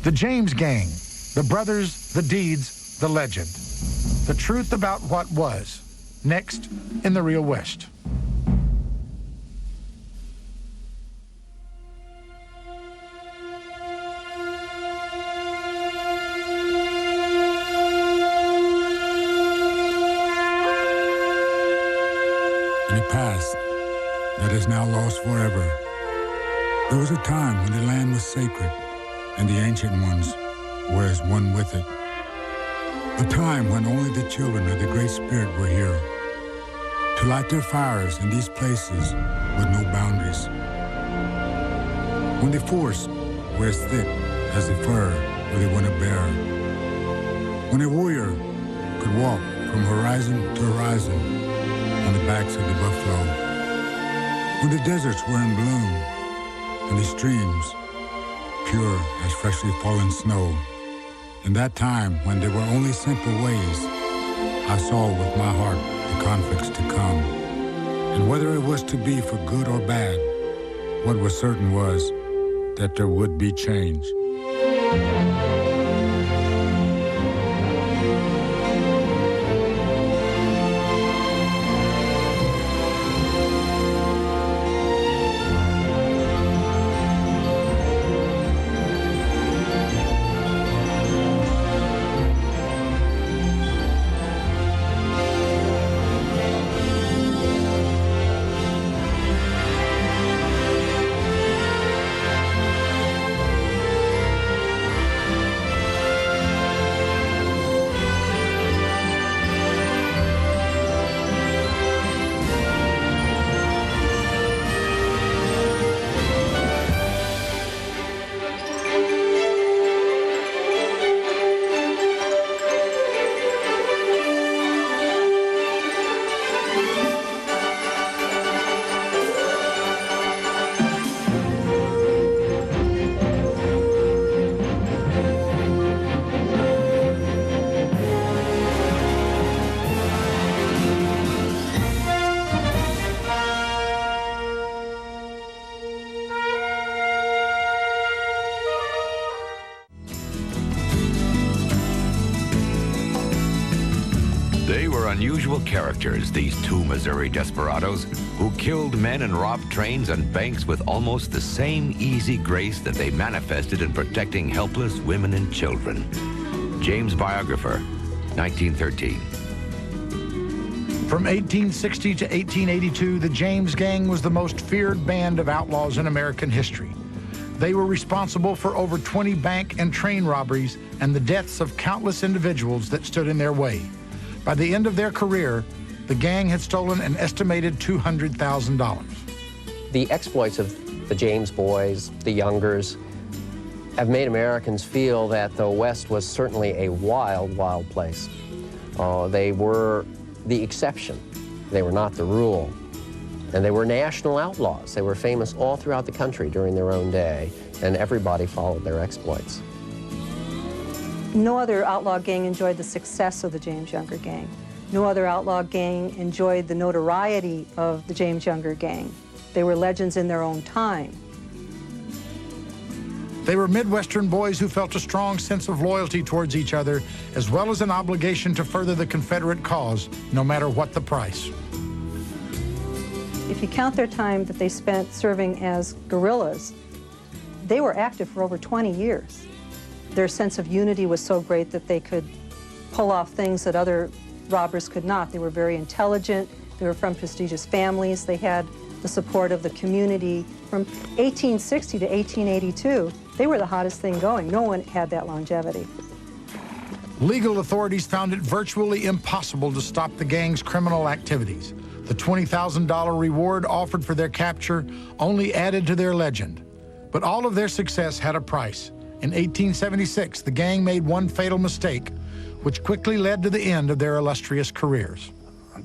The James Gang, the brothers, the deeds, the legend. The truth about what was. Next, in the Real West. In a past that is now lost forever, there was a time when the land was sacred and the ancient ones were as one with it. A time when only the children of the Great Spirit were here to light their fires in these places with no boundaries. When the forests were as thick as the fur where they want to bear. When a warrior could walk from horizon to horizon on the backs of the buffalo. When the deserts were in bloom and the streams pure as freshly fallen snow. In that time when there were only simple ways, I saw with my heart the conflicts to come. And whether it was to be for good or bad, what was certain was that there would be change. They were unusual characters, these two Missouri desperados, who killed men and robbed trains and banks with almost the same easy grace that they manifested in protecting helpless women and children. James biographer, 1913. From 1860 to 1882, the James Gang was the most feared band of outlaws in American history. They were responsible for over 20 bank and train robberies and the deaths of countless individuals that stood in their way. By the end of their career, the gang had stolen an estimated $200,000. The exploits of the James boys, the Youngers, have made Americans feel that the West was certainly a wild, wild place. They were the exception. They were not the rule. And they were national outlaws. They were famous all throughout the country during their own day, and everybody followed their exploits. No other outlaw gang enjoyed the success of the James Younger Gang. No other outlaw gang enjoyed the notoriety of the James Younger Gang. They were legends in their own time. They were Midwestern boys who felt a strong sense of loyalty towards each other, as well as an obligation to further the Confederate cause, no matter what the price. If you count their time that they spent serving as guerrillas, they were active for over 20 years. Their sense of unity was so great that they could pull off things that other robbers could not. They were very intelligent. They were from prestigious families. They had the support of the community. From 1860 to 1882, they were the hottest thing going. No one had that longevity. Legal authorities found it virtually impossible to stop the gang's criminal activities. The $20,000 reward offered for their capture only added to their legend. But all of their success had a price. In 1876, the gang made one fatal mistake, which quickly led to the end of their illustrious careers.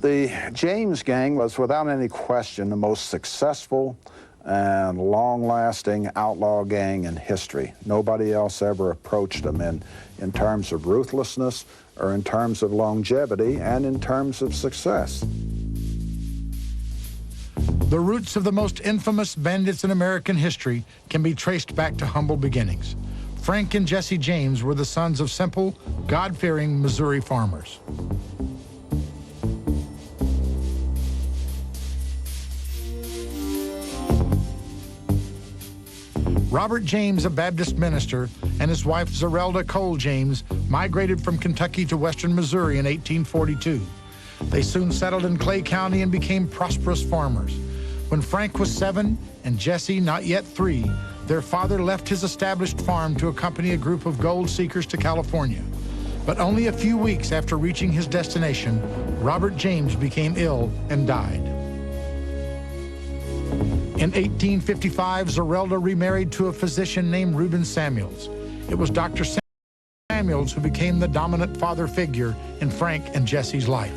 The James Gang was without any question the most successful and long-lasting outlaw gang in history. Nobody else ever approached them in terms of ruthlessness or in terms of longevity and in terms of success. The roots of the most infamous bandits in American history can be traced back to humble beginnings. Frank and Jesse James were the sons of simple, God-fearing Missouri farmers. Robert James, a Baptist minister, and his wife Zerelda Cole James migrated from Kentucky to western Missouri in 1842. They soon settled in Clay County and became prosperous farmers. When Frank was 7 and Jesse not yet 3, their father left his established farm to accompany a group of gold seekers to California. But only a few weeks after reaching his destination, Robert James became ill and died. In 1855, Zerelda remarried to a physician named Reuben Samuels. It was Dr. Samuels who became the dominant father figure in Frank and Jesse's life.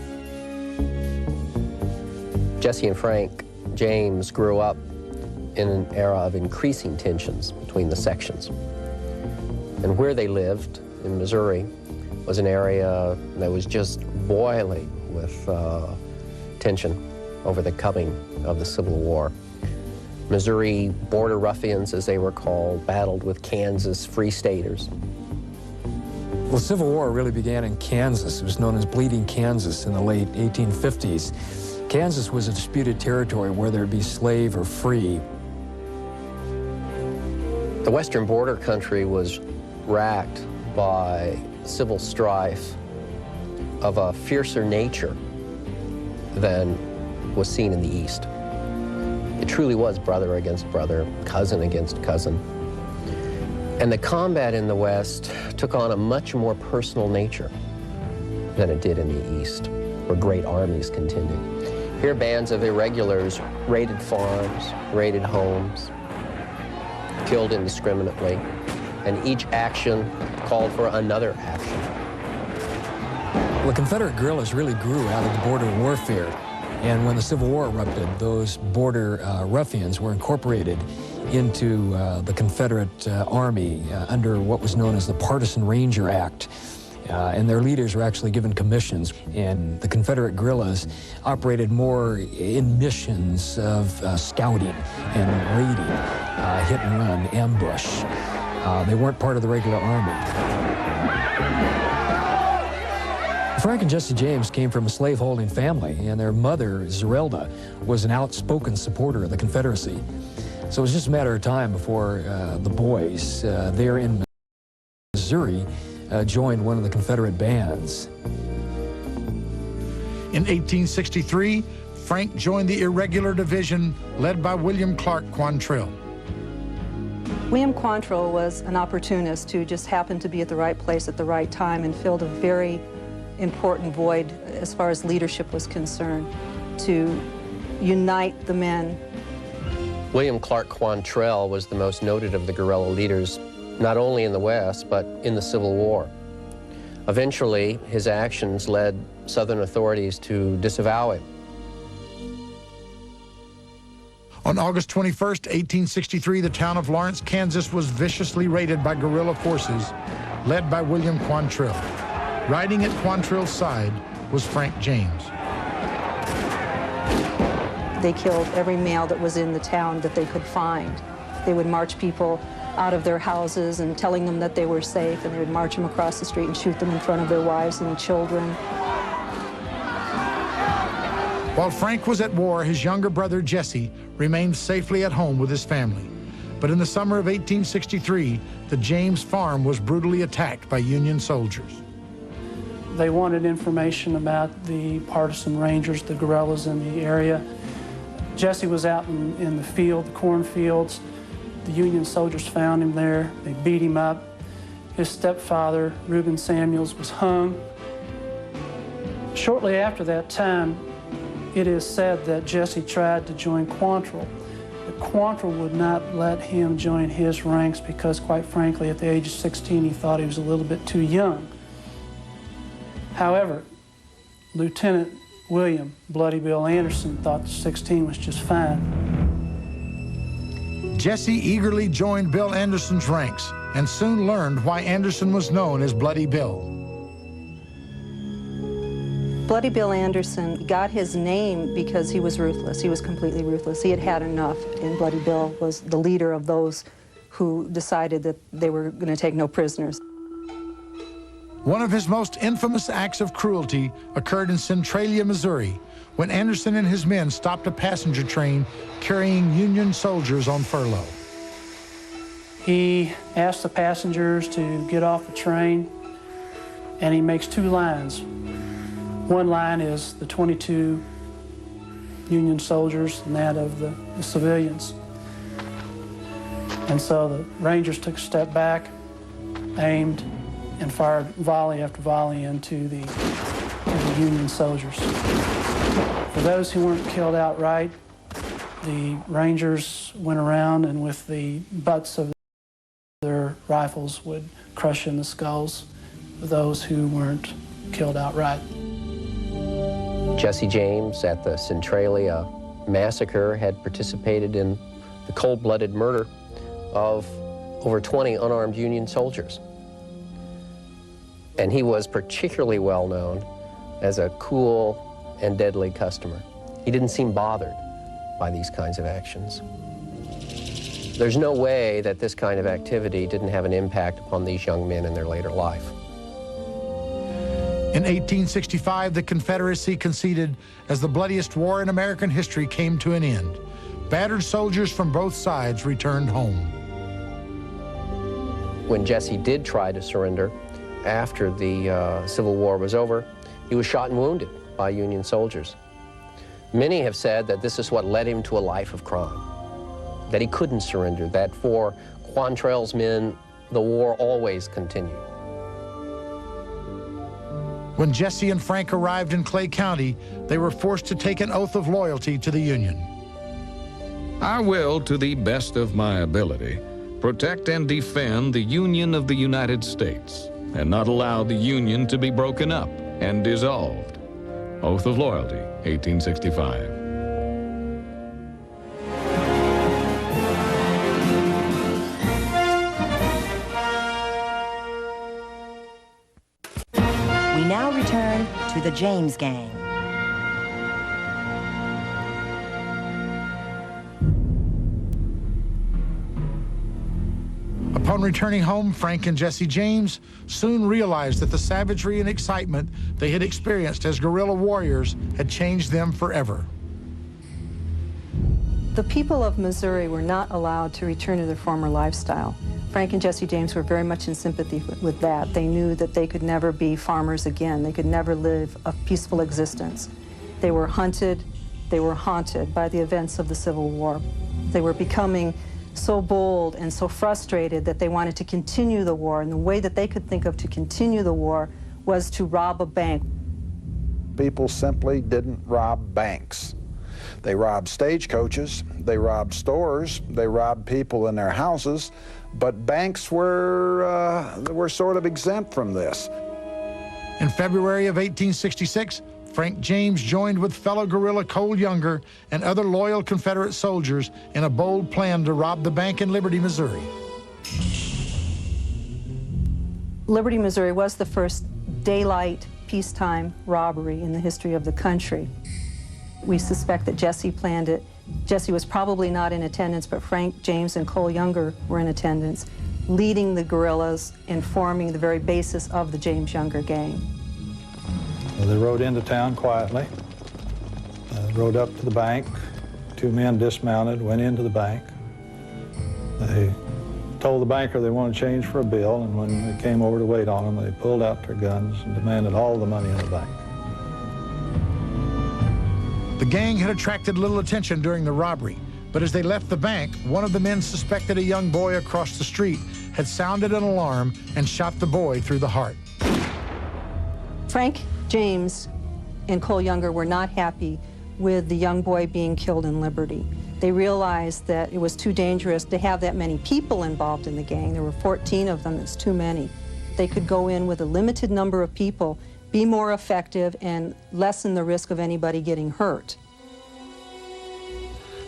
Jesse and Frank James grew up in an era of increasing tensions between the sections. And where they lived in Missouri was an area that was just boiling with tension over the coming of the Civil War. Missouri border ruffians, as they were called, battled with Kansas Free Staters. Well, the Civil War really began in Kansas. It was known as Bleeding Kansas in the late 1850s. Kansas was a disputed territory, whether it be slave or free. The western border country was racked by civil strife of a fiercer nature than was seen in the East. It truly was brother against brother, cousin against cousin. And the combat in the West took on a much more personal nature than it did in the East, where great armies contended. Here, bands of irregulars raided farms, raided homes, killed indiscriminately, and each action called for another action. Well, the Confederate guerrillas really grew out of the border warfare. And when the Civil War erupted, those border ruffians were incorporated into the Confederate Army under what was known as the Partisan Ranger Act. And their leaders were actually given commissions. And the Confederate guerrillas operated more in missions of scouting and raiding, hit and run, ambush. They weren't part of the regular army. Frank and Jesse James came from a slaveholding family, and their mother, Zerelda, was an outspoken supporter of the Confederacy. So it was just a matter of time before the boys there in Missouri joined one of the Confederate bands. In 1863, Frank joined the irregular division led by William Clark Quantrill. William Quantrill was an opportunist who just happened to be at the right place at the right time and filled a very important void as far as leadership was concerned, to unite the men. William Clark Quantrill was the most noted of the guerrilla leaders, not only in the West, but in the Civil War. Eventually, his actions led Southern authorities to disavow him. On August 21st, 1863, the town of Lawrence, Kansas was viciously raided by guerrilla forces led by William Quantrill. Riding at Quantrill's side was Frank James. They killed every male that was in the town that they could find. They would march people out of their houses and telling them that they were safe, and they would march them across the street and shoot them in front of their wives and children. While Frank was at war, his younger brother Jesse remained safely at home with his family. But in the summer of 1863, the James farm was brutally attacked by Union soldiers. They wanted information about the partisan rangers, the guerrillas in the area. Jesse was out in the field, the cornfields. The Union soldiers found him there. They beat him up. His stepfather, Reuben Samuels, was hung. Shortly after that time, it is said that Jesse tried to join Quantrill, but Quantrill would not let him join his ranks because, quite frankly, at the age of 16, he thought he was a little bit too young. However, Lieutenant William Bloody Bill Anderson thought 16 was just fine. Jesse eagerly joined Bill Anderson's ranks and soon learned why Anderson was known as Bloody Bill. Bloody Bill Anderson got his name because he was ruthless. He was completely ruthless. He had had enough, and Bloody Bill was the leader of those who decided that they were going to take no prisoners. One of his most infamous acts of cruelty occurred in Centralia, Missouri, when Anderson and his men stopped a passenger train carrying Union soldiers on furlough. He asked the passengers to get off the train, and he makes two lines. One line is the 22 Union soldiers and that of the civilians. And so the Rangers took a step back, aimed, and fired volley after volley into the Union soldiers. For those who weren't killed outright, the Rangers went around and with the butts of their rifles would crush in the skulls of those who weren't killed outright. Jesse James at the Centralia massacre had participated in the cold-blooded murder of over 20 unarmed Union soldiers. And he was particularly well known as a cool and deadly customer. He didn't seem bothered by these kinds of actions. There's no way that this kind of activity didn't have an impact upon these young men in their later life. In 1865, the Confederacy conceded as the bloodiest war in American history came to an end. Battered soldiers from both sides returned home. When Jesse did try to surrender after the Civil War was over, he was shot and wounded by Union soldiers. Many have said that this is what led him to a life of crime, that he couldn't surrender, that for Quantrell's men, the war always continued. When Jesse and Frank arrived in Clay County, they were forced to take an oath of loyalty to the Union. I will, to the best of my ability, protect and defend the Union of the United States, and not allow the Union to be broken up and dissolved. Oath of Loyalty, 1865. We now return to the James Gang. Upon returning home, Frank and Jesse James soon realized that the savagery and excitement they had experienced as guerrilla warriors had changed them forever. The people of Missouri were not allowed to return to their former lifestyle. Frank and Jesse James were very much in sympathy with that. They knew that they could never be farmers again. They could never live a peaceful existence. They were hunted, they were haunted by the events of the Civil War. They were becoming so bold and so frustrated that they wanted to continue the war, and the way that they could think of to continue the war was to rob a bank. People simply didn't rob banks. They robbed stagecoaches, they robbed stores, they robbed people in their houses, but banks were sort of exempt from this. In February of 1866, Frank James joined with fellow guerrilla Cole Younger and other loyal Confederate soldiers in a bold plan to rob the bank in Liberty, Missouri. Liberty, Missouri was the first daylight peacetime robbery in the history of the country. We suspect that Jesse planned it. Jesse was probably not in attendance, but Frank James and Cole Younger were in attendance, leading the guerrillas and forming the very basis of the James Younger gang. They rode into town quietly, rode up to the bank. Two men dismounted, went into the bank. They told the banker they wanted change for a bill, and when they came over to wait on them, they pulled out their guns and demanded all the money in the bank. The gang had attracted little attention during the robbery, but as they left the bank, one of the men suspected a young boy across the street had sounded an alarm and shot the boy through the heart. Frank James and Cole Younger were not happy with the young boy being killed in Liberty. They realized that it was too dangerous to have that many people involved in the gang. There were 14 of them, it's too many. They could go in with a limited number of people, be more effective, and lessen the risk of anybody getting hurt.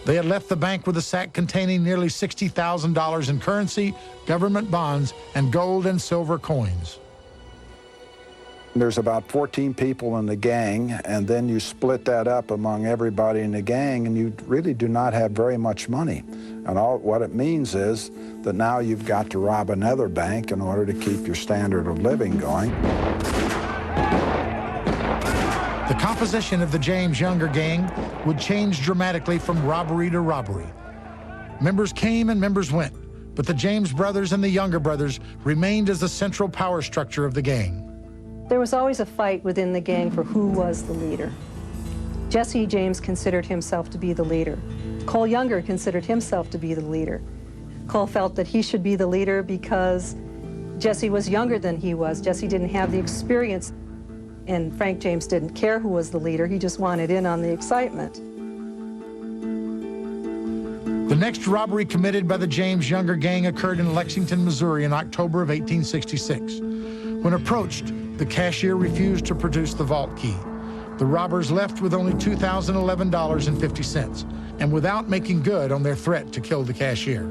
They had left the bank with a sack containing nearly $60,000 in currency, government bonds, and gold and silver coins. There's about 14 people in the gang, and then you split that up among everybody in the gang, and you really do not have very much money. And what it means is that now you've got to rob another bank in order to keep your standard of living going. The composition of the James Younger gang would change dramatically from robbery to robbery. Members came and members went, but the James brothers and the Younger brothers remained as the central power structure of the gang. There was always a fight within the gang for who was the leader. Jesse James considered himself to be the leader. Cole Younger considered himself to be the leader. Cole felt that he should be the leader because Jesse was younger than he was. Jesse didn't have the experience, and Frank James didn't care who was the leader. He just wanted in on the excitement. The next robbery committed by the James Younger gang occurred in Lexington, Missouri in October of 1866. When approached, the cashier refused to produce the vault key. The robbers left with only $2,011.50 and without making good on their threat to kill the cashier.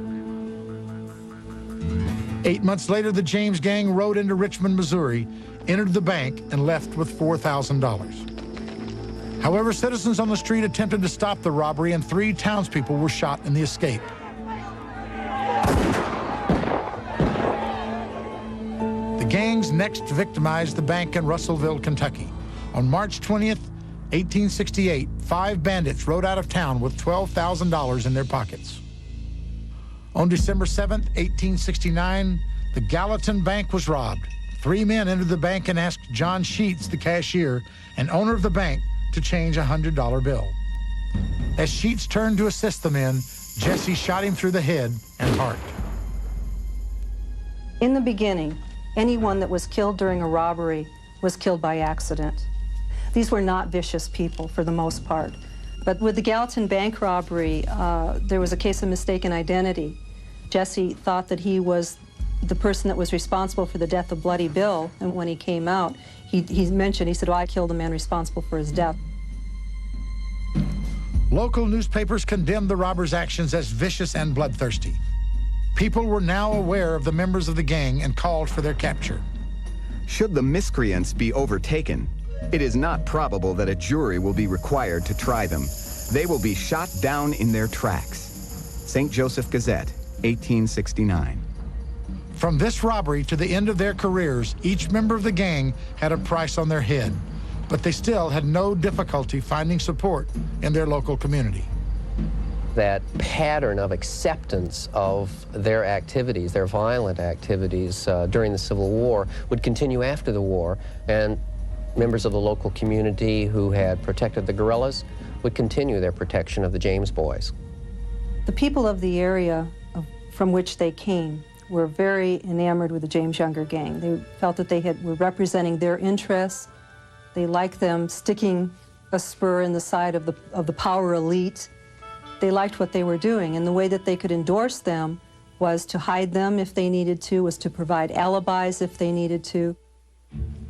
8 months later, the James gang rode into Richmond, Missouri, entered the bank, and left with $4,000. However, citizens on the street attempted to stop the robbery, and 3 townspeople were shot in the escape. The gangs next victimized the bank in Russellville, Kentucky. On March 20th, 1868, 5 bandits rode out of town with $12,000 in their pockets. On December 7th, 1869, the Gallatin Bank was robbed. 3 men entered the bank and asked John Sheets, the cashier and owner of the bank, to change a $100 bill. As Sheets turned to assist the men, Jesse shot him through the head and heart. In the beginning, anyone that was killed during a robbery was killed by accident. These were not vicious people for the most part. But with the Gallatin Bank robbery, there was a case of mistaken identity. Jesse thought that he was the person that was responsible for the death of Bloody Bill, and when he came out, he said, well, I killed the man responsible for his death. Local newspapers condemned the robbers' actions as vicious and bloodthirsty. People were now aware of the members of the gang and called for their capture. Should the miscreants be overtaken, it is not probable that a jury will be required to try them. They will be shot down in their tracks. St. Joseph Gazette, 1869. From this robbery to the end of their careers, each member of the gang had a price on their head, but they still had no difficulty finding support in their local community. That pattern of acceptance of their activities, their violent activities during the Civil War, would continue after the war, and members of the local community who had protected the guerrillas would continue their protection of the James boys. The people of the area from which they came were very enamored with the James Younger gang. They felt that they were representing their interests. They liked them sticking a spur in the side of the power elite. They liked what they were doing, and the way that they could endorse them was to hide them if they needed to, was to provide alibis if they needed to.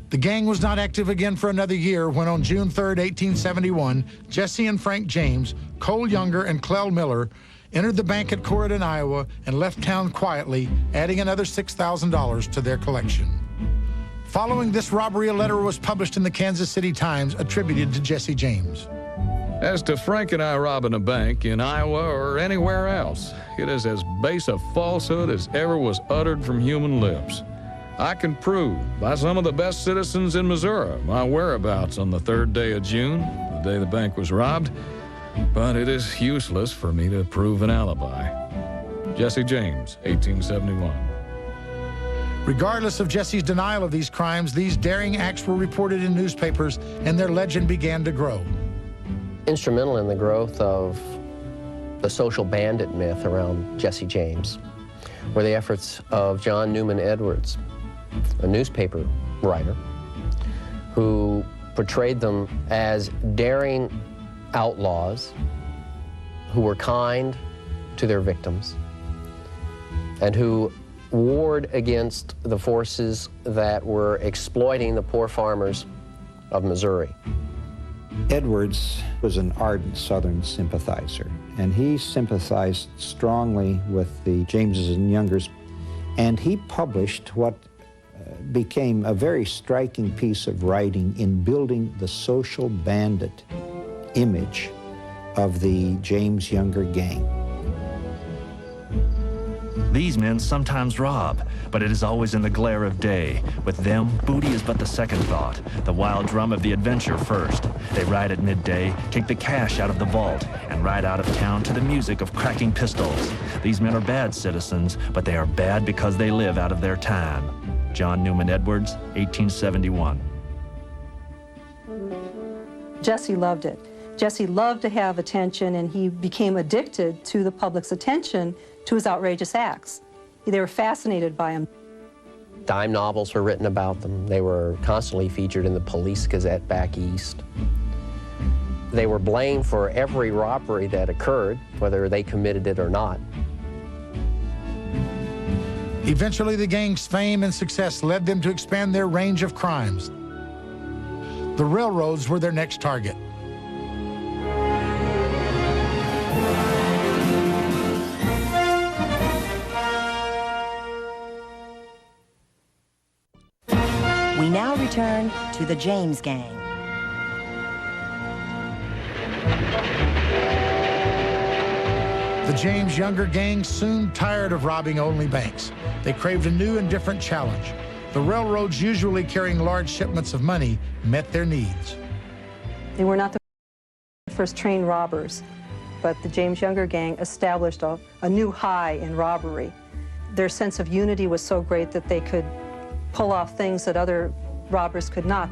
The gang was not active again for another year when on June 3rd, 1871, Jesse and Frank James, Cole Younger, and Clell Miller entered the bank at Corydon, Iowa, and left town quietly, adding another $6,000 to their collection. Following this robbery, a letter was published in the Kansas City Times attributed to Jesse James. As to Frank and I robbing a bank in Iowa or anywhere else, it is as base a falsehood as ever was uttered from human lips. I can prove by some of the best citizens in Missouri my whereabouts on the 3rd day of June, the day the bank was robbed, but it is useless for me to prove an alibi. Jesse James, 1871. Regardless of Jesse's denial of these crimes, these daring acts were reported in newspapers, and their legend began to grow. Instrumental in the growth of the social bandit myth around Jesse James were the efforts of John Newman Edwards, a newspaper writer, who portrayed them as daring outlaws who were kind to their victims and who warred against the forces that were exploiting the poor farmers of Missouri. Edwards was an ardent Southern sympathizer, and he sympathized strongly with the Jameses and Youngers, and he published what became a very striking piece of writing in building the social bandit image of the James Younger gang. These men sometimes rob, but it is always in the glare of day. With them, booty is but the second thought, the wild drum of the adventure first. They ride at midday, take the cash out of the vault, and ride out of town to the music of cracking pistols. These men are bad citizens, but they are bad because they live out of their time. John Newman Edwards, 1871. Jesse loved it. Jesse loved to have attention, and he became addicted to the public's attention to his outrageous acts. They were fascinated by him. Dime novels were written about them. They were constantly featured in the Police Gazette back east. They were blamed for every robbery that occurred, whether they committed it or not. Eventually, the gang's fame and success led them to expand their range of crimes. The railroads were their next target. We now return to the James Gang. The James Younger gang soon tired of robbing only banks. They craved a new and different challenge. The railroads, usually carrying large shipments of money, met their needs. They were not the first train robbers, but the James Younger gang established a new high in robbery. Their sense of unity was so great that they could pull off things that other robbers could not.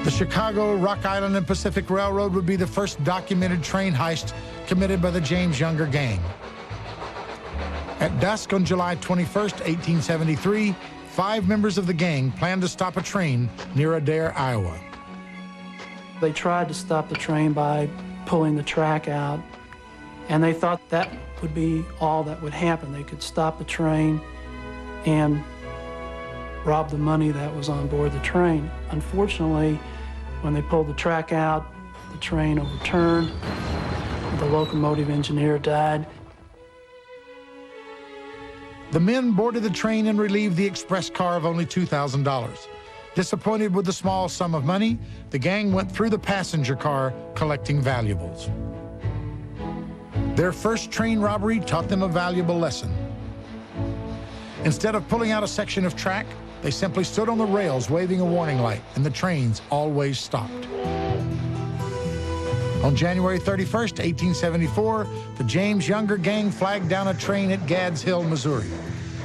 The Chicago, Rock Island, and Pacific Railroad would be the first documented train heist committed by the James Younger gang. At dusk on July 21st, 1873, 5 members of the gang planned to stop a train near Adair, Iowa. They tried to stop the train by pulling the track out, and they thought that would be all that would happen. They could stop the train and rob the money that was on board the train. Unfortunately, when they pulled the track out, the train overturned. The locomotive engineer died. The men boarded the train and relieved the express car of only $2,000. Disappointed with the small sum of money, the gang went through the passenger car collecting valuables. Their first train robbery taught them a valuable lesson. Instead of pulling out a section of track, they simply stood on the rails waving a warning light, and the trains always stopped. On January 31st, 1874, the James Younger gang flagged down a train at Gads Hill, Missouri.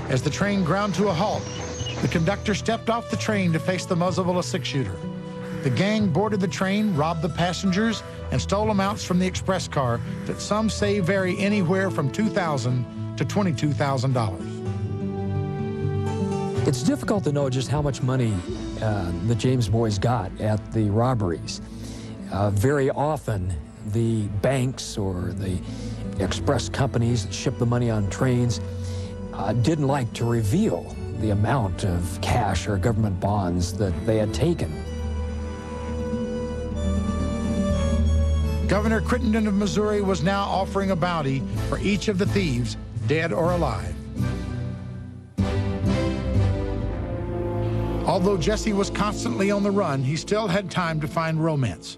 As the train ground to a halt, the conductor stepped off the train to face the muzzle of a 6-shooter. The gang boarded the train, robbed the passengers, and stole amounts from the express car that some say vary anywhere from $2,000 to $22,000. It's difficult to know just how much money the James boys got at the robberies. Very often, the banks or the express companies that ship the money on trains didn't like to reveal the amount of cash or government bonds that they had taken. Governor Crittenden of Missouri was now offering a bounty for each of the thieves, dead or alive. Although Jesse was constantly on the run, he still had time to find romance.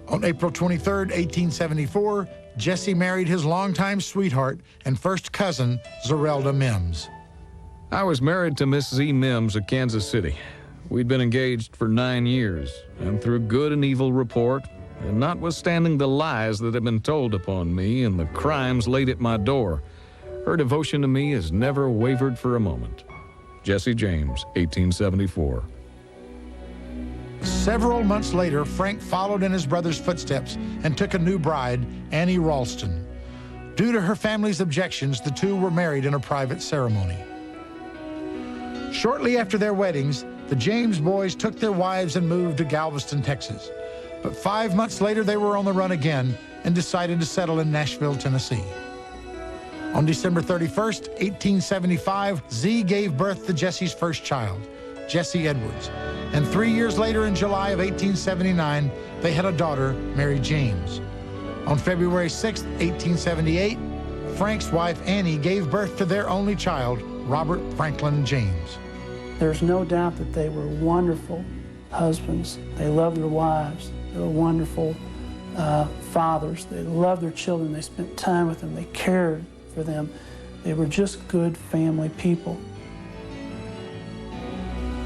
On April 23, 1874, Jesse married his longtime sweetheart and first cousin, Zerelda Mims. I was married to Miss Z. Mims of Kansas City. We'd been engaged for 9 years, and through good and evil report, and notwithstanding the lies that have been told upon me and the crimes laid at my door, her devotion to me has never wavered for a moment. Jesse James, 1874. Several months later, Frank followed in his brother's footsteps and took a new bride, Annie Ralston. Due to her family's objections, the two were married in a private ceremony. Shortly after their weddings, the James boys took their wives and moved to Galveston, Texas. But 5 months later, they were on the run again and decided to settle in Nashville, Tennessee. On December 31st, 1875, Z gave birth to Jesse's first child, Jesse Edwards. And 3 years later, in July of 1879, they had a daughter, Mary James. On February 6, 1878, Frank's wife, Annie, gave birth to their only child, Robert Franklin James. There's no doubt that they were wonderful husbands. They loved their wives. They were wonderful fathers. They loved their children. They spent time with them. They cared for them. They were just good family people.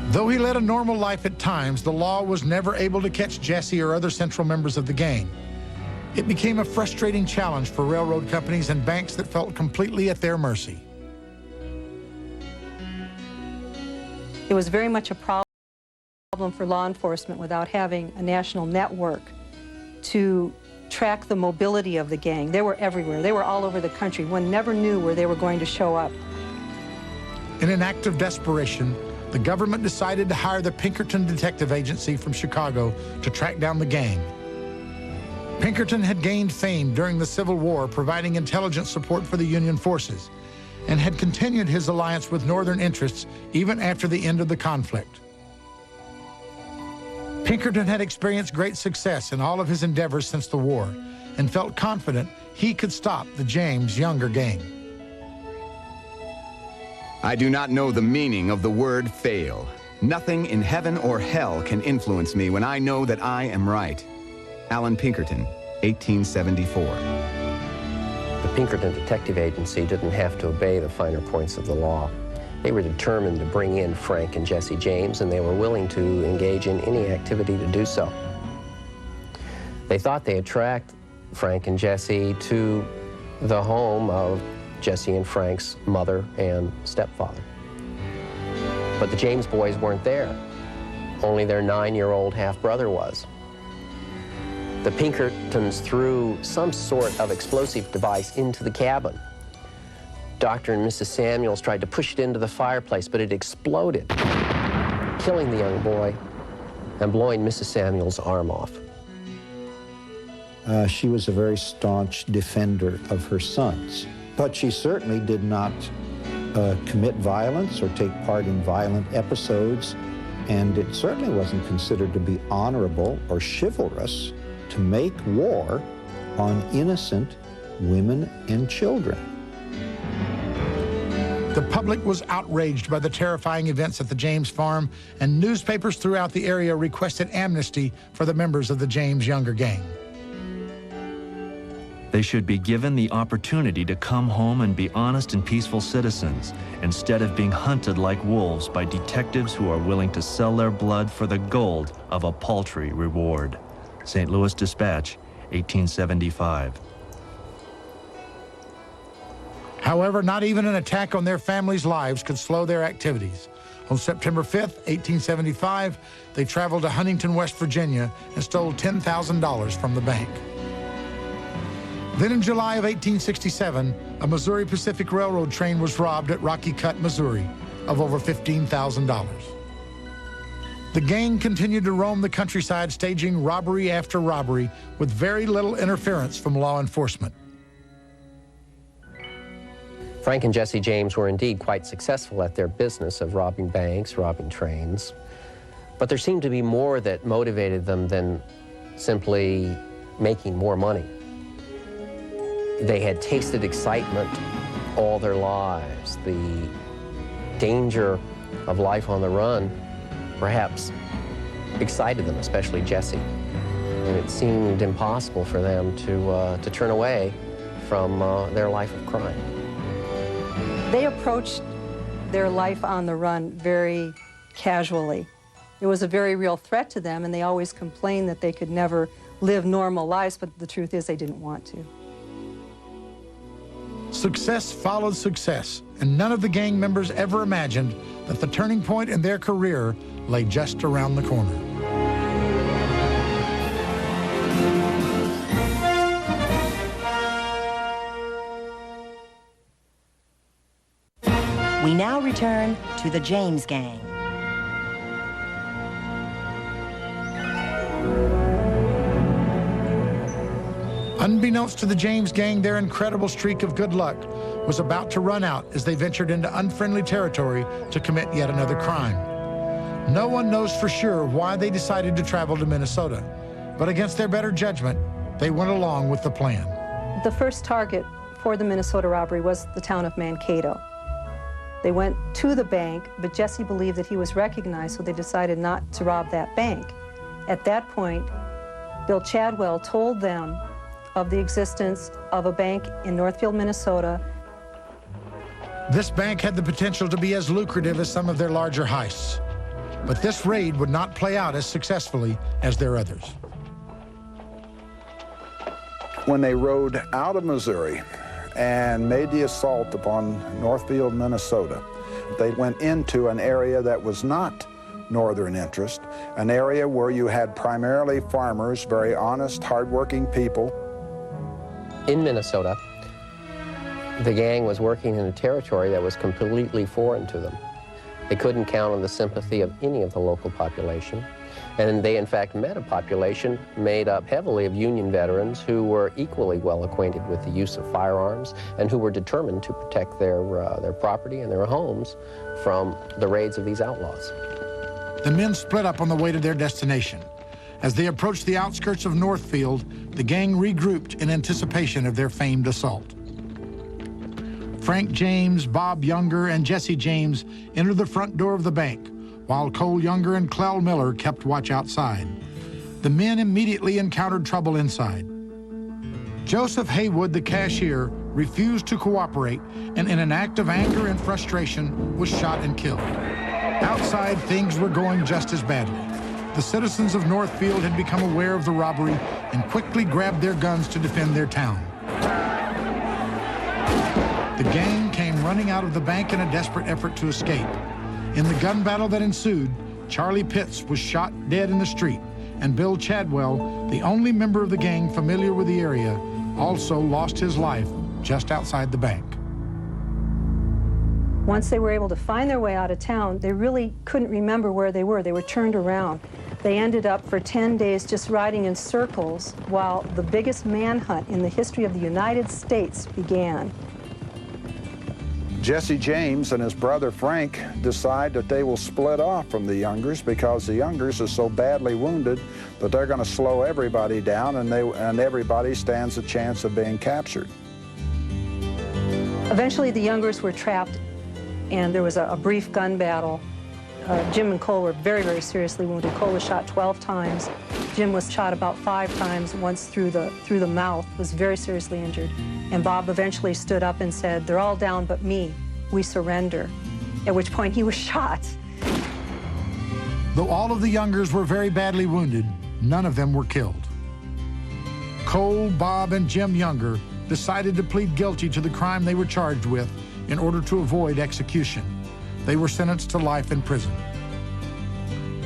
Though he led a normal life at times, the law was never able to catch Jesse or other central members of the gang. It became a frustrating challenge for railroad companies and banks that felt completely at their mercy. It was very much a problem for law enforcement without having a national network to track the mobility of the gang. They were everywhere. They were all over the country. One never knew where they were going to show up. In an act of desperation, the government decided to hire the Pinkerton Detective Agency from Chicago to track down the gang. Pinkerton had gained fame during the Civil War, providing intelligence support for the Union forces, and had continued his alliance with Northern interests even after the end of the conflict. Pinkerton had experienced great success in all of his endeavors since the war and felt confident he could stop the James Younger gang. I do not know the meaning of the word fail. Nothing in heaven or hell can influence me when I know that I am right. Allan Pinkerton, 1874. The Pinkerton Detective Agency didn't have to obey the finer points of the law. They were determined to bring in Frank and Jesse James, and they were willing to engage in any activity to do so. They thought they had tracked Frank and Jesse to the home of Jesse and Frank's mother and stepfather. But the James boys weren't there. Only their 9-year-old half-brother was. The Pinkertons threw some sort of explosive device into the cabin. Dr. and Mrs. Samuels tried to push it into the fireplace, but it exploded, killing the young boy and blowing Mrs. Samuels' arm off. She was a very staunch defender of her sons, but she certainly did not commit violence or take part in violent episodes, and it certainly wasn't considered to be honorable or chivalrous to make war on innocent women and children. The public was outraged by the terrifying events at the James farm, and newspapers throughout the area requested amnesty for the members of the James Younger gang. They should be given the opportunity to come home and be honest and peaceful citizens, instead of being hunted like wolves by detectives who are willing to sell their blood for the gold of a paltry reward. St. Louis Dispatch, 1875. However, not even an attack on their families' lives could slow their activities. On September 5th, 1875, they traveled to Huntington, West Virginia, and stole $10,000 from the bank. Then in July of 1867, a Missouri Pacific Railroad train was robbed at Rocky Cut, Missouri, of over $15,000. The gang continued to roam the countryside, staging robbery after robbery with very little interference from law enforcement. Frank and Jesse James were indeed quite successful at their business of robbing banks, robbing trains, but there seemed to be more that motivated them than simply making more money. They had tasted excitement all their lives. The danger of life on the run perhaps excited them, especially Jesse. And it seemed impossible for them to turn away from their life of crime. They approached their life on the run very casually. It was a very real threat to them, and they always complained that they could never live normal lives, but the truth is they didn't want to. Success followed success, and none of the gang members ever imagined that the turning point in their career lay just around the corner. We now return to the James Gang. Unbeknownst to the James gang, their incredible streak of good luck was about to run out as they ventured into unfriendly territory to commit yet another crime. No one knows for sure why they decided to travel to Minnesota, but against their better judgment, they went along with the plan. The first target for the Minnesota robbery was the town of Mankato. They went to the bank, but Jesse believed that he was recognized, so they decided not to rob that bank. At that point, Bill Chadwell told them of the existence of a bank in Northfield, Minnesota, This bank had the potential to be as lucrative as some of their larger heists. But this raid would not play out as successfully as their others. When they rode out of Missouri and made the assault upon Northfield, Minnesota, they went into an area that was not Northern interest, an area where you had primarily farmers, very honest, hardworking people. In Minnesota, the gang was working in a territory that was completely foreign to them. They couldn't count on the sympathy of any of the local population. And they, in fact, met a population made up heavily of Union veterans who were equally well acquainted with the use of firearms and who were determined to protect their property and their homes from the raids of these outlaws. The men split up on the way to their destination. As they approached the outskirts of Northfield, the gang regrouped in anticipation of their famed assault. Frank James, Bob Younger, and Jesse James entered the front door of the bank, while Cole Younger and Clell Miller kept watch outside. The men immediately encountered trouble inside. Joseph Haywood, the cashier, refused to cooperate, and in an act of anger and frustration, was shot and killed. Outside, things were going just as badly. The citizens of Northfield had become aware of the robbery and quickly grabbed their guns to defend their town. The gang came running out of the bank in a desperate effort to escape. In the gun battle that ensued, Charlie Pitts was shot dead in the street, and Bill Chadwell, the only member of the gang familiar with the area, also lost his life just outside the bank. Once they were able to find their way out of town, they really couldn't remember where they were. They were turned around. They ended up for 10 days just riding in circles while the biggest manhunt in the history of the United States began. Jesse James and his brother Frank decide that they will split off from the Youngers because the Youngers are so badly wounded that they're going to slow everybody down, and everybody stands a chance of being captured. Eventually, the Youngers were trapped, and there was a brief gun battle. Jim and Cole were very, very seriously wounded. Cole was shot 12 times. Jim was shot about 5 times, once through the mouth, was very seriously injured. And Bob eventually stood up and said, "They're all down but me. We surrender." At which point he was shot. Though all of the Youngers were very badly wounded, none of them were killed. Cole, Bob, and Jim Younger decided to plead guilty to the crime they were charged with in order to avoid execution. They were sentenced to life in prison.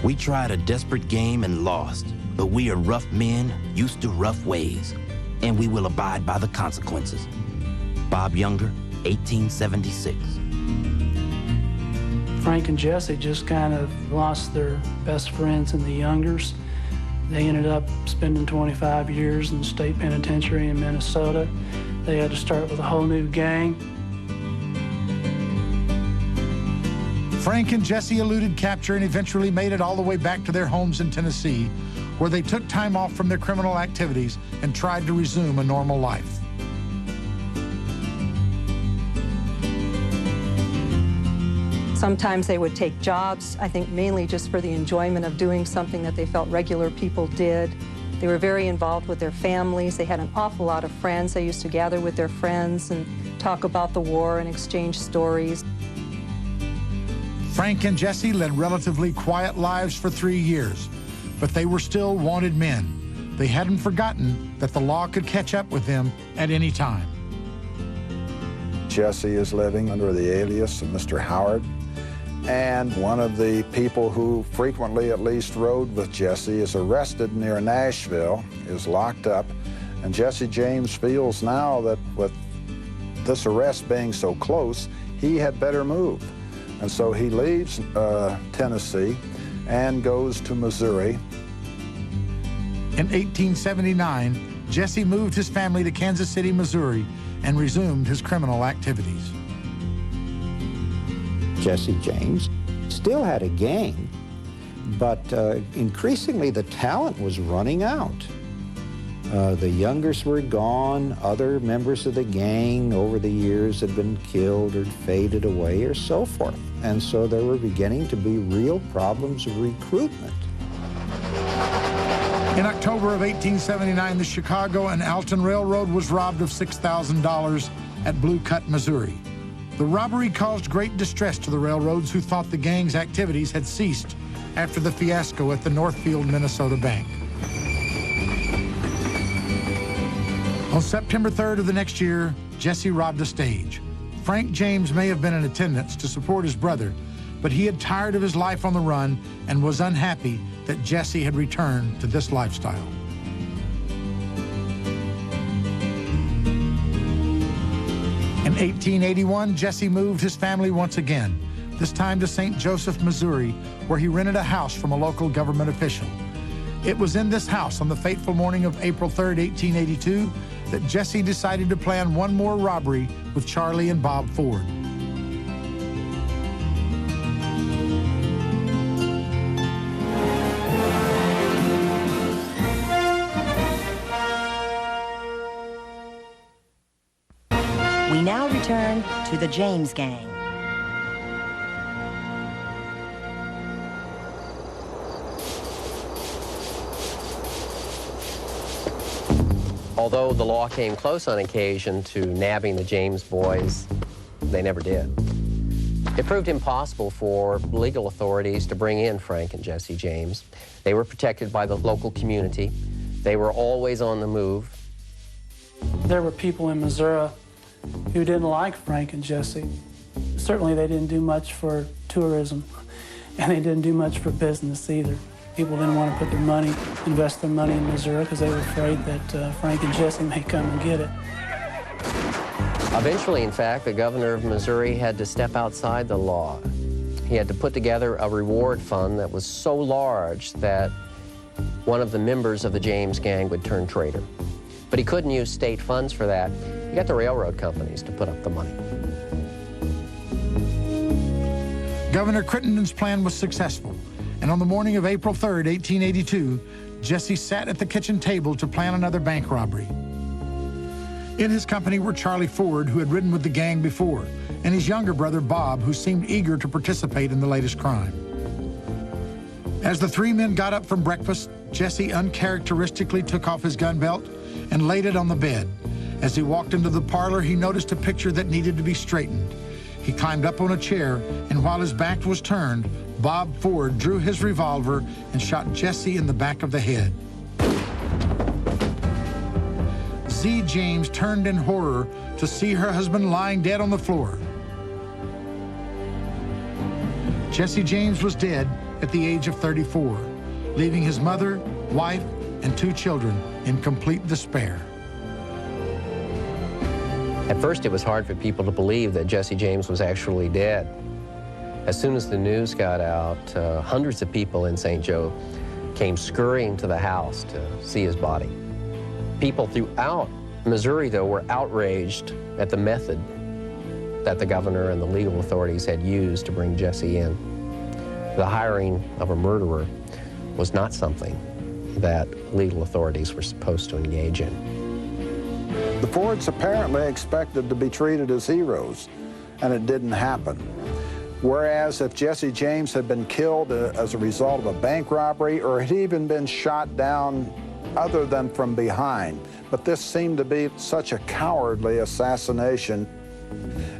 We tried a desperate game and lost, but we are rough men used to rough ways, and we will abide by the consequences. Bob Younger, 1876. Frank and Jesse just kind of lost their best friends in the Youngers. They ended up spending 25 years in the state penitentiary in Minnesota. They had to start with a whole new gang. Frank and Jesse eluded capture and eventually made it all the way back to their homes in Tennessee, where they took time off from their criminal activities and tried to resume a normal life. Sometimes they would take jobs, I think mainly just for the enjoyment of doing something that they felt regular people did. They were very involved with their families. They had an awful lot of friends. They used to gather with their friends and talk about the war and exchange stories. Frank and Jesse led relatively quiet lives for 3 years, but they were still wanted men. They hadn't forgotten that the law could catch up with them at any time. Jesse is living under the alias of Mr. Howard, and one of the people who frequently at least rode with Jesse is arrested near Nashville, is locked up, and Jesse James feels now that with this arrest being so close, he had better move. And so he leaves Tennessee and goes to Missouri. In 1879, Jesse moved his family to Kansas City, Missouri, and resumed his criminal activities. Jesse James still had a gang, but increasingly the talent was running out. The Youngers were gone. Other members of the gang over the years had been killed or faded away or so forth. And so there were beginning to be real problems of recruitment. In October of 1879, the Chicago and Alton Railroad was robbed of $6,000 at Blue Cut, Missouri. The robbery caused great distress to the railroads, who thought the gang's activities had ceased after the fiasco at the Northfield, Minnesota bank. On September 3rd of the next year, Jesse robbed a stage. Frank James may have been in attendance to support his brother, but he had tired of his life on the run and was unhappy that Jesse had returned to this lifestyle. In 1881, Jesse moved his family once again, this time to St. Joseph, Missouri, where he rented a house from a local government official. It was in this house on the fateful morning of April 3rd, 1882, that Jesse decided to plan one more robbery with Charlie and Bob Ford. We now return to the James Gang. Although the law came close on occasion to nabbing the James boys, they never did. It proved impossible for legal authorities to bring in Frank and Jesse James. They were protected by the local community. They were always on the move. There were people in Missouri who didn't like Frank and Jesse. Certainly they didn't do much for tourism, and they didn't do much for business either. People didn't want to put their money, invest their money in Missouri because they were afraid that Frank and Jesse may come and get it. Eventually, in fact, the governor of Missouri had to step outside the law. He had to put together a reward fund that was so large that one of the members of the James gang would turn traitor. But he couldn't use state funds for that. He got the railroad companies to put up the money. Governor Crittenden's plan was successful, and on the morning of April 3rd, 1882, Jesse sat at the kitchen table to plan another bank robbery. In his company were Charlie Ford, who had ridden with the gang before, and his younger brother, Bob, who seemed eager to participate in the latest crime. As the three men got up from breakfast, Jesse uncharacteristically took off his gun belt and laid it on the bed. As he walked into the parlor, he noticed a picture that needed to be straightened. He climbed up on a chair, and while his back was turned, Bob Ford drew his revolver and shot Jesse in the back of the head. Z. James turned in horror to see her husband lying dead on the floor. Jesse James was dead at the age of 34, leaving his mother, wife, and 2 children in complete despair. At first, it was hard for people to believe that Jesse James was actually dead. As soon as the news got out, hundreds of people in St. Joe came scurrying to the house to see his body. People throughout Missouri, though, were outraged at the method that the governor and the legal authorities had used to bring Jesse in. The hiring of a murderer was not something that legal authorities were supposed to engage in. The Fords apparently expected to be treated as heroes, and it didn't happen. Whereas if Jesse James had been killed as a result of a bank robbery, or had even been shot down other than from behind, but this seemed to be such a cowardly assassination.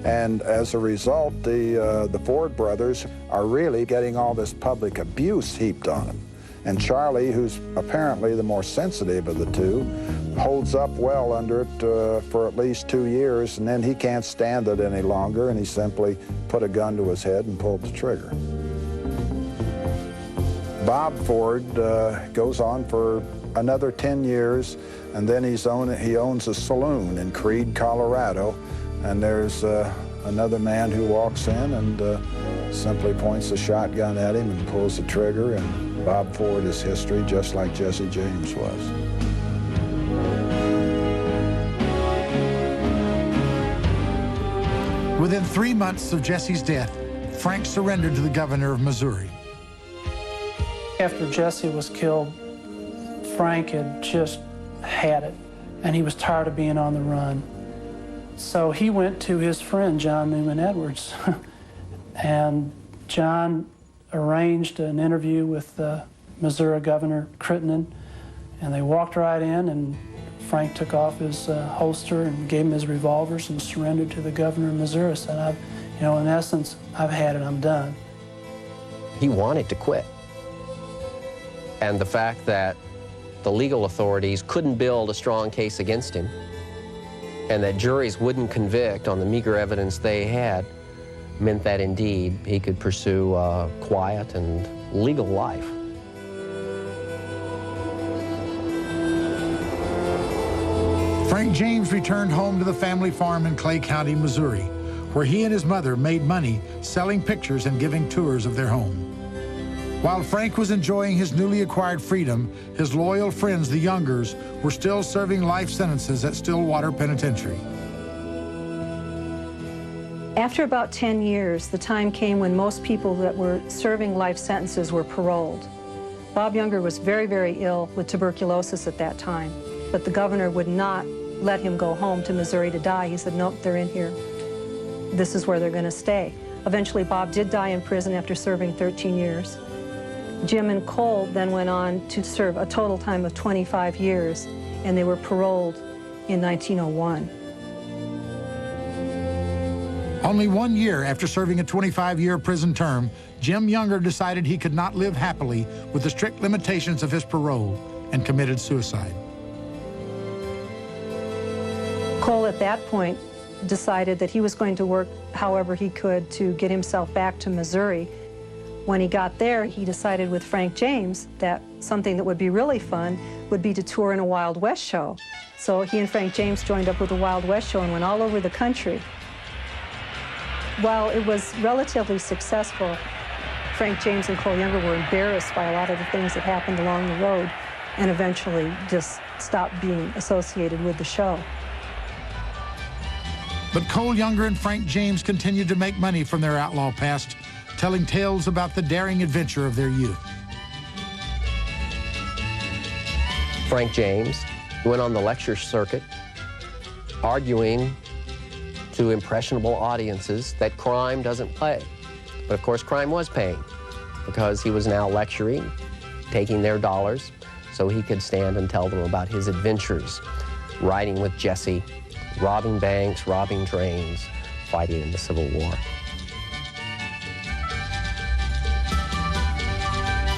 And as a result, the Ford brothers are really getting all this public abuse heaped on them. And Charlie, who's apparently the more sensitive of the two, holds up well under it for at least 2 years, and then he can't stand it any longer, and he simply put a gun to his head and pulled the trigger. Bob Ford goes on for another 10 years, and then he owns a saloon in Creede, Colorado, and there's another man who walks in and simply points a shotgun at him and pulls the trigger, and Bob Ford is history, just like Jesse James was. Within 3 months of Jesse's death, Frank surrendered to the governor of Missouri. After Jesse was killed, Frank had just had it, and he was tired of being on the run. So he went to his friend, John Newman Edwards, and John arranged an interview with Missouri Governor Crittenden, and they walked right in, and Frank took off his holster and gave him his revolvers and surrendered to the governor of Missouri. Said, in essence, I've had it, I'm done. He wanted to quit. And the fact that the legal authorities couldn't build a strong case against him and that juries wouldn't convict on the meager evidence they had meant that indeed he could pursue a quiet and legal life. Frank James returned home to the family farm in Clay County, Missouri, where he and his mother made money selling pictures and giving tours of their home. While Frank was enjoying his newly acquired freedom, his loyal friends, the Youngers, were still serving life sentences at Stillwater Penitentiary. After about 10 years, the time came when most people that were serving life sentences were paroled. Bob Younger was very, very ill with tuberculosis at that time, but the governor would not let him go home to Missouri to die. He said, nope, they're in here. This is where they're going to stay. Eventually, Bob did die in prison after serving 13 years. Jim and Cole then went on to serve a total time of 25 years, and they were paroled in 1901. Only 1 year after serving a 25-year prison term, Jim Younger decided he could not live happily with the strict limitations of his parole and committed suicide. Cole, at that point, decided that he was going to work however he could to get himself back to Missouri. When he got there, he decided with Frank James that something that would be really fun would be to tour in a Wild West show. So he and Frank James joined up with the Wild West show and went all over the country. While it was relatively successful, Frank James and Cole Younger were embarrassed by a lot of the things that happened along the road and eventually just stopped being associated with the show. But Cole Younger and Frank James continued to make money from their outlaw past, telling tales about the daring adventure of their youth. Frank James went on the lecture circuit arguing to impressionable audiences that crime doesn't pay. But of course, crime was paying because he was now lecturing, taking their dollars so he could stand and tell them about his adventures, riding with Jesse, robbing banks, robbing trains, fighting in the Civil War.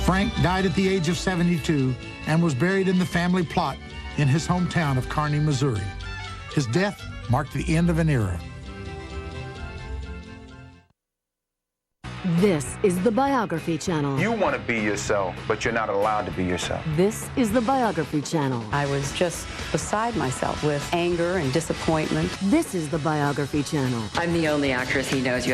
Frank died at the age of 72 and was buried in the family plot in his hometown of Kearney, Missouri. His death marked the end of an era. This is the Biography Channel. You want to be yourself, but you're not allowed to be yourself. This is the Biography Channel. I was just beside myself with anger and disappointment. This is the Biography Channel. I'm the only actress he knows.